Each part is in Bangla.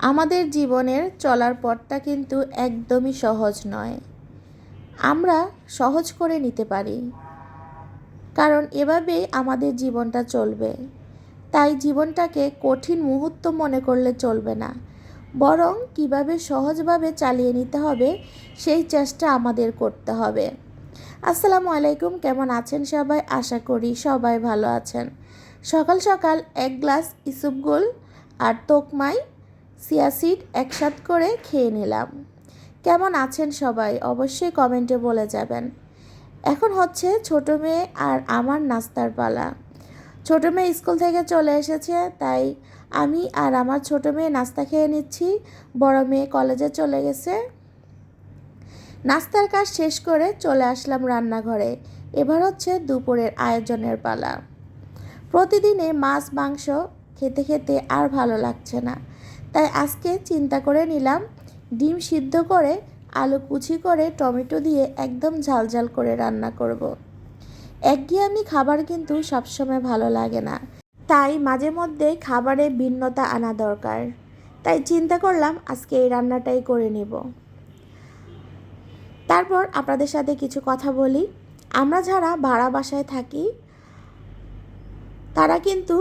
আমাদের জীবনের চলার পথটা কিন্তু একদমই সহজ নয়। আমরা সহজ করে নিতে পারি, কারণ এভাবেই আমাদের জীবনটা চলবে। তাই জীবনটাকে কঠিন মুহূর্ত মনে করলে চলবে না, বরং কিভাবে সহজভাবে চালিয়ে নিতে হবে সেই চেষ্টা আমাদের করতে হবে। আসসালামু আলাইকুম, কেমন আছেন সবাই? আশা করি সবাই ভালো আছেন। সকাল সকাল এক গ্লাস ইসবগুল আর তোকমাই চিয়া সিড একসাথে করে খেয়ে নিলাম। কেমন আছেন সবাই অবশ্যই কমেন্টে বলে যাবেন। এখন হচ্ছে ছোটো মেয়ে আর আমার নাস্তার পালা। ছোটো মেয়ে স্কুল থেকে চলে এসেছে, তাই আমি আর আমার ছোটো মেয়ে নাস্তা খেয়ে নিচ্ছি। বড় মেয়ে কলেজে চলে গেছে। নাস্তার কাজ শেষ করে চলে আসলাম রান্নাঘরে। এবার হচ্ছে দুপুরের আয়োজনের পালা। প্রতিদিনে মাছ মাংস খেতে খেতে আর ভালো লাগছে না, তাই আজকে চিন্তা করে নিলাম ডিম সিদ্ধ করে আলু কুচি করে টমেটো দিয়ে একদম ঝালঝাল করে রান্না করব। একঘেয়েমি খাবার কিন্তু সবসময় ভালো লাগে না, তাই মাঝে মধ্যে খাবারে ভিন্নতা আনা দরকার। তাই চিন্তা করলাম আজকে এই রান্নাটাই করে নিব। তারপর আপনাদের সাথে কিছু কথা বলি। আমরা যারা ভাড়া বাসায় থাকি তারা কিন্তু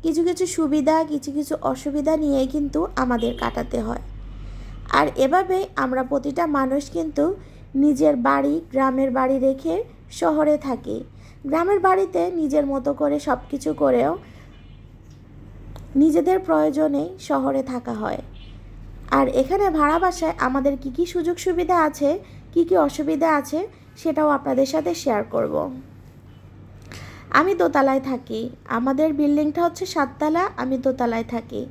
কিছু কিছু সুবিধা কিছু কিছু অসুবিধা নিয়েই কিন্তু আমাদের কাটাতে হয়। আর এভাবে আমরা প্রতিটা মানুষ কিন্তু নিজের বাড়ি গ্রামের বাড়ি রেখে শহরে থাকি। গ্রামের বাড়িতে নিজের মতো করে সব কিছু করেও নিজেদের প্রয়োজনেই শহরে থাকা হয়। আর এখানে ভাড়া বাসায় আমাদের কী কী সুযোগ সুবিধা আছে, কী কী অসুবিধা আছে সেটাও আপনাদের সাথে শেয়ার করব। আমি দোতলায় থাকি। আমাদের বিল্ডিংটা হচ্ছে 7 তলা, আমি দোতলায় থাকি।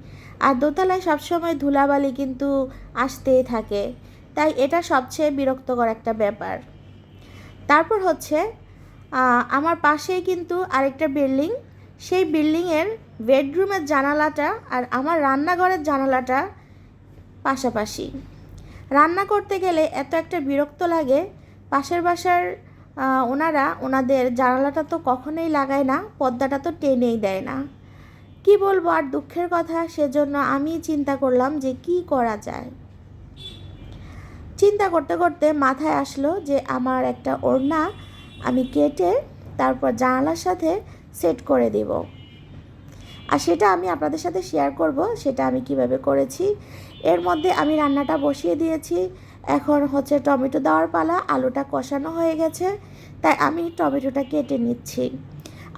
আর দোতলায় সবসময় ধুলাবালি কিন্তু আসতেই থাকে, তাই এটা সবচেয়ে বিরক্তকর একটা ব্যাপার। তারপর হচ্ছে আমার পাশেই কিন্তু আরেকটা বিল্ডিং। সেই বিল্ডিংয়ের বেডরুমের জানালাটা আর আমার রান্নাঘরের জানালাটা পাশাপাশি। রান্না করতে গেলে এত একটা বিরক্ত লাগে। পাশের বাসার ওনাদের জানালাটা তো কখনোই লাগায় না, পর্দাটা তো টেনেই দেয় না। কি বলবো আর দুঃখের কথা, সেজন্য আমি চিন্তা করলাম যে কি করা যায়। চিন্তা করতে করতে মাথায় আসলো যে আমার একটা ওড়না আমি কেটে তারপর জানালার সাথে সেট করে দেব। আর সেটা আমি আপনাদের সাথে শেয়ার করব সেটা আমি কিভাবে করেছি। এর মধ্যে আমি রান্নাটা বসিয়ে দিয়েছি। এখন হচ্ছে টমেটো দেওয়ার পালা। আলুটা কষানো হয়ে গেছে, তাই আমি টমেটোটা কেটে নিচ্ছি।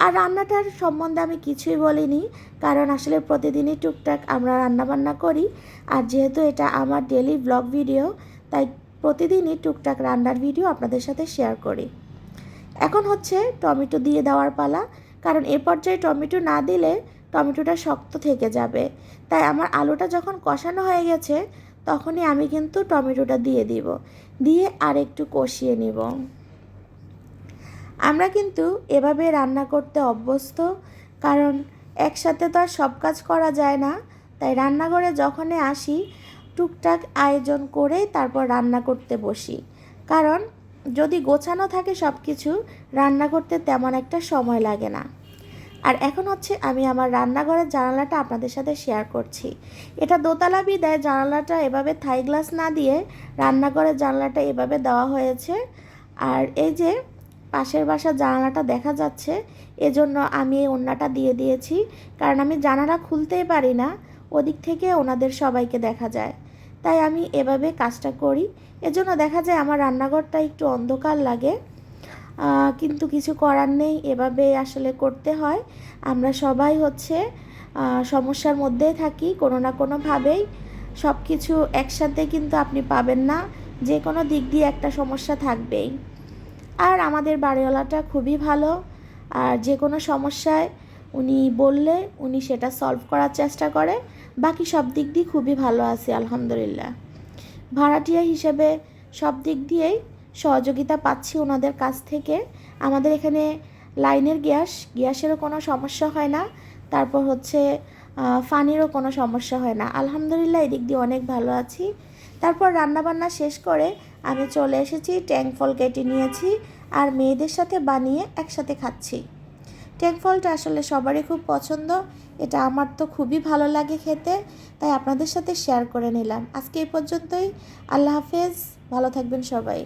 আর রান্নাটার সম্বন্ধে আমি কিছুই বলিনি, কারণ আসলে প্রতিদিনই টুকটাক আমরা রান্নাবান্না করি। আর যেহেতু এটা আমার ডেলি ব্লগ ভিডিও, তাই প্রতিদিনই টুকটাক রান্নার ভিডিও আপনাদের সাথে শেয়ার করি। এখন হচ্ছে টমেটো দিয়ে দেওয়ার পালা, কারণ এ পর্যায়ে টমেটো না দিলে টমেটোটা শক্ত থেকে যাবে। তাই আমার আলুটা যখন কষানো হয়ে গেছে তখনই আমি কিন্তু টমেটোটা দিয়ে দিব, দিয়ে আর একটু কষিয়ে নিব। আমরা কিন্তু এভাবে রান্না করতে অভ্যস্ত, কারণ একসাথে তো আর সব কাজ করা যায় না। তাই রান্নাঘরে যখনই আসি টুকটাক আয়োজন করে তারপর রান্না করতে বসি, কারণ যদি গোছানো থাকে সব কিছু রান্না করতে তেমন একটা সময় লাগে না। আর এখন হচ্ছে আমি আমার রান্নাঘরের জানালাটা আপনাদের সাথে শেয়ার করছি। এটা দোতলা বিদায় জানালাটা এভাবে থাই গ্লাস না দিয়ে রান্নাঘরের জানালাটা এভাবে দেওয়া হয়েছে। আর এই যে পাশের বাসার জানালাটা দেখা যাচ্ছে, এজন্য আমি এই ওড়নাটা দিয়ে দিয়েছি, কারণ আমি জানালা খুলতেই পারি না, ওদিক থেকে ওনাদের সবাইকে দেখা যায়। তাই আমি এভাবে কাজটা করি। এজন্য দেখা যায় আমার রান্নাঘরটা একটু অন্ধকার লাগে, কিন্তু কিছু করার নেই, এভাবে আসলে করতে হয়। আমরা সবাই হচ্ছে সমস্যার মধ্যেই থাকি কোনো না কোনোভাবেই। সব কিছু একসাথে কিন্তু আপনি পাবেন না, যে কোনো দিক দিয়ে একটা সমস্যা থাকবেই। আর আমাদের বাড়িওয়ালাটা খুবই ভালো, আর যে কোনো সমস্যায় উনি বললে উনি সেটা সলভ করার চেষ্টা করে। বাকি সব দিক দিয়ে খুবই ভালো আছি আলহামদুলিল্লাহ। ভাড়াটিয়া হিসেবে সব দিক দিয়েই সহযোগিতা পাচ্ছি ওনাদের কাছ থেকে। আমাদের এখানে লাইনের গ্যাসেরও কোনো সমস্যা হয় না, তারপর হচ্ছে পানিরও কোনো সমস্যা হয় না আলহামদুলিল্লাহ। এদিক দিয়ে অনেক ভালো আছি। তারপর রান্নাবান্না শেষ করে আমি চলে এসেছি, ট্যাং ফল কেটে নিয়েছি আর মেয়েদের সাথে বানিয়ে একসাথে খাচ্ছি। ট্যাং ফলটা আসলে সবারই খুব পছন্দ, এটা আমার তো খুবই ভালো লাগে খেতে, তাই আপনাদের সাথে শেয়ার করে নিলাম। আজকে এই পর্যন্তই, আল্লাহ হাফেজ, ভালো থাকবেন সবাই।